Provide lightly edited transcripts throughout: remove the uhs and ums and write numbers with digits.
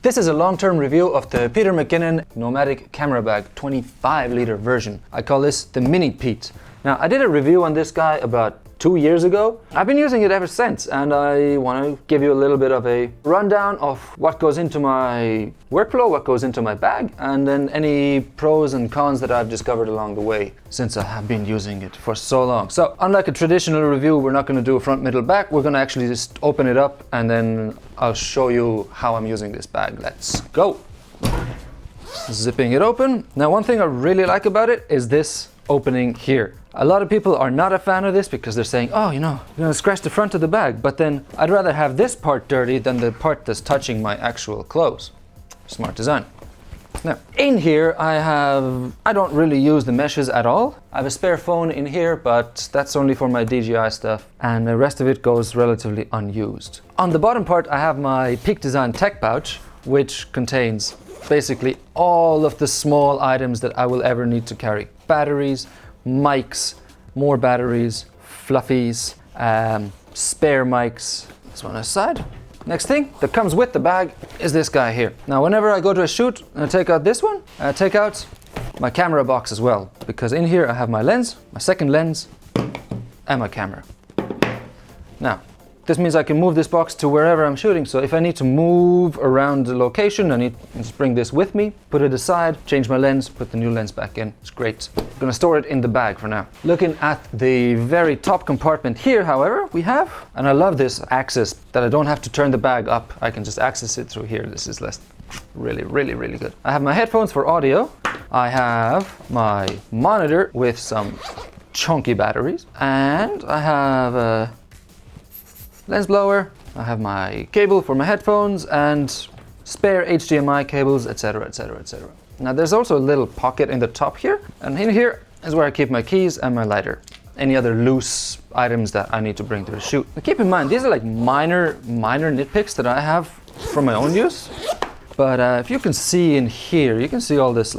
This is a long-term review of the Peter McKinnon Nomatic camera bag 25-liter version. I call this the Mini Pete. Now, I did a review on this guy about 2 years ago. I've been using it ever since, and I want to give you a little bit of a rundown of what goes into my workflow, what goes into my bag, and then any pros and cons that I've discovered along the way since I have been using it for so long. So, unlike a traditional review, we're not going to do a front, middle, back. We're going to actually just open it up, and then I'll show you how I'm using this bag. Let's go! Zipping it open. Now, one thing I really like about it is this opening here. A lot of people are not a fan of this because they're saying, oh, you're gonna scratch the front of the bag, but then I'd rather have this part dirty than the part that's touching my actual clothes. Smart design. Now, in here I don't really use the meshes at all. I have a spare phone in here, but that's only for my DJI stuff, and the rest of it goes relatively unused. On the bottom part I have my Peak Design tech pouch, which contains basically all of the small items that I will ever need to carry. Batteries, mics, more batteries, fluffies, spare mics. This one aside. Next thing that comes with the bag is this guy here. Now, whenever I go to a shoot and I take out this one, I take out my camera box as well, because in here I have my lens, my second lens, and my camera. Now, this means I can move this box to wherever I'm shooting, so if I need to move around the location, I need to just bring this with me, put it aside, change my lens, put the new lens back in. It's great. I'm gonna store it in the bag for now. Looking at the very top compartment here, however, we have, and I love this access, that I don't have to turn the bag up. I can just access it through here. This is really good. I have my headphones for audio. I have my monitor with some chunky batteries, and I have a lens blower, I have my cable for my headphones, and spare HDMI cables, etc, etc, etc. Now, there's also a little pocket in the top here, and in here is where I keep my keys and my lighter. Any other loose items that I need to bring to the shoot. Now, keep in mind, these are like minor nitpicks that I have for my own use, but if you can see in here, you can see all this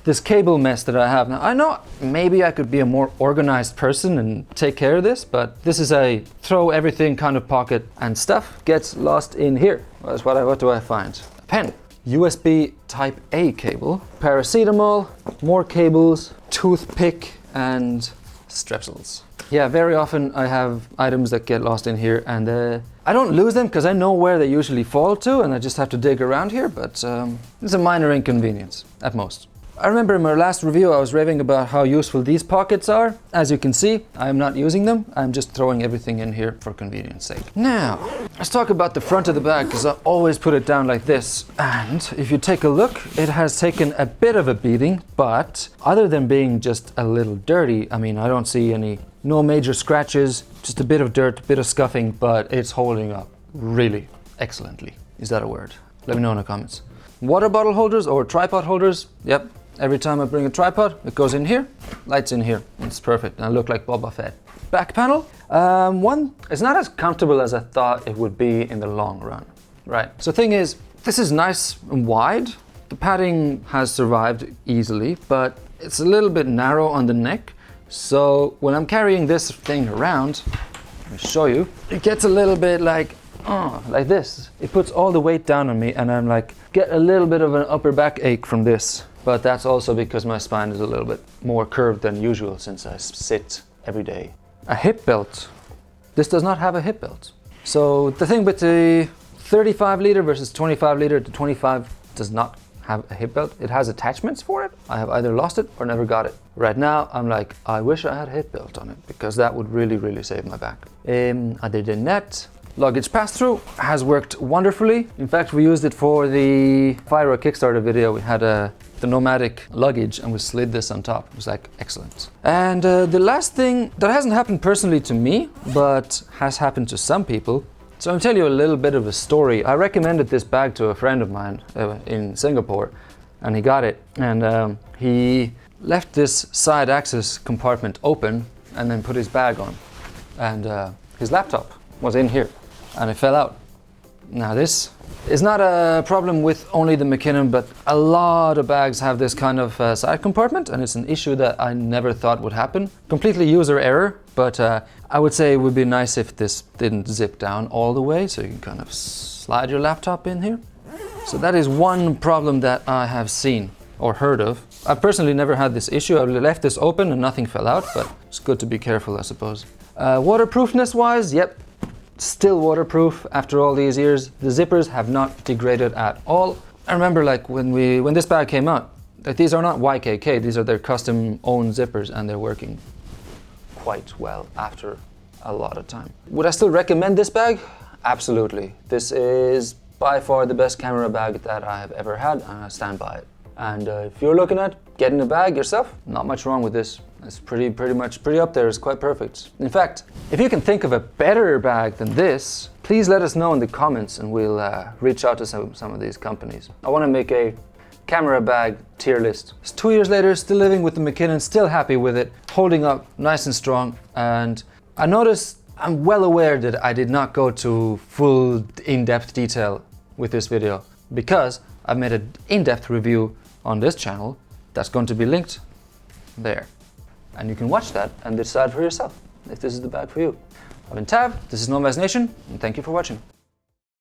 this cable mess that I have. Now, I know maybe I could be a more organized person and take care of this, but this is a throw everything kind of pocket, and stuff gets lost in here. What do I find? A pen, USB type A cable, paracetamol, more cables, toothpick, and strepsils. Yeah, very often I have items that get lost in here, and I don't lose them because I know where they usually fall to, and I just have to dig around here, but it's a minor inconvenience at most. I remember in my last review I was raving about how useful these pockets are. As you can see, I'm not using them. I'm just throwing everything in here for convenience sake. Now, let's talk about the front of the bag, because I always put it down like this. And if you take a look, it has taken a bit of a beating, but other than being just a little dirty, I mean, I don't see no major scratches, just a bit of dirt, a bit of scuffing, but it's holding up really excellently. Is that a word? Let me know in the comments. Water bottle holders or tripod holders, yep. Every time I bring a tripod, it goes in here, lights in here. It's perfect, and I look like Boba Fett. Back panel, it's not as comfortable as I thought it would be in the long run, right? So the thing is, this is nice and wide. The padding has survived easily, but it's a little bit narrow on the neck. So when I'm carrying this thing around, let me show you, it gets a little bit like this. It puts all the weight down on me, and I'm get a little bit of an upper back ache from this. But that's also because my spine is a little bit more curved than usual since I sit every day. A hip belt. This does not have a hip belt. So the thing with the 35-liter versus 25-liter, the 25 does not have a hip belt. It has attachments for it. I have either lost it or never got it. Right now, I'm like, I wish I had a hip belt on it, because that would really save my back. Other than that, luggage pass-through has worked wonderfully. In fact, we used it for the Fire Kickstarter video. We had the Nomatic luggage, and we slid this on top. It was excellent. And the last thing that hasn't happened personally to me, but has happened to some people. So I'll tell you a little bit of a story. I recommended this bag to a friend of mine in Singapore, and he got it. And he left this side access compartment open and then put his bag on. And his laptop was in here, and it fell out. Now, this is not a problem with only the McKinnon, but a lot of bags have this kind of side compartment, and it's an issue that I never thought would happen. Completely user error, but I would say it would be nice if this didn't zip down all the way, so you can kind of slide your laptop in here. So that is one problem that I have seen or heard of. I've personally never had this issue. I left this open and nothing fell out, but it's good to be careful, I suppose. Waterproofness wise, yep, still waterproof after all these years. The zippers have not degraded at all. I remember like when this bag came out, like these are not YKK, these are their custom owned zippers, and they're working quite well after a lot of time. Would I still recommend this bag? Absolutely. This is by far the best camera bag that I have ever had, and I stand by it. And if you're looking at getting a bag yourself, not much wrong with this. It's pretty up there. It's quite perfect. In fact, if you can think of a better bag than this, please let us know in the comments, and we'll reach out to some of these companies. I want to make a camera bag tier list. It's 2 years later, still living with the McKinnon, still happy with it, holding up nice and strong. And I noticed, I'm well aware that I did not go to full in-depth detail with this video, because I've made an in-depth review on this channel that's going to be linked there. And you can watch that and decide for yourself if this is the bag for you. I've been Tav, this is Nomatic Nation, and thank you for watching.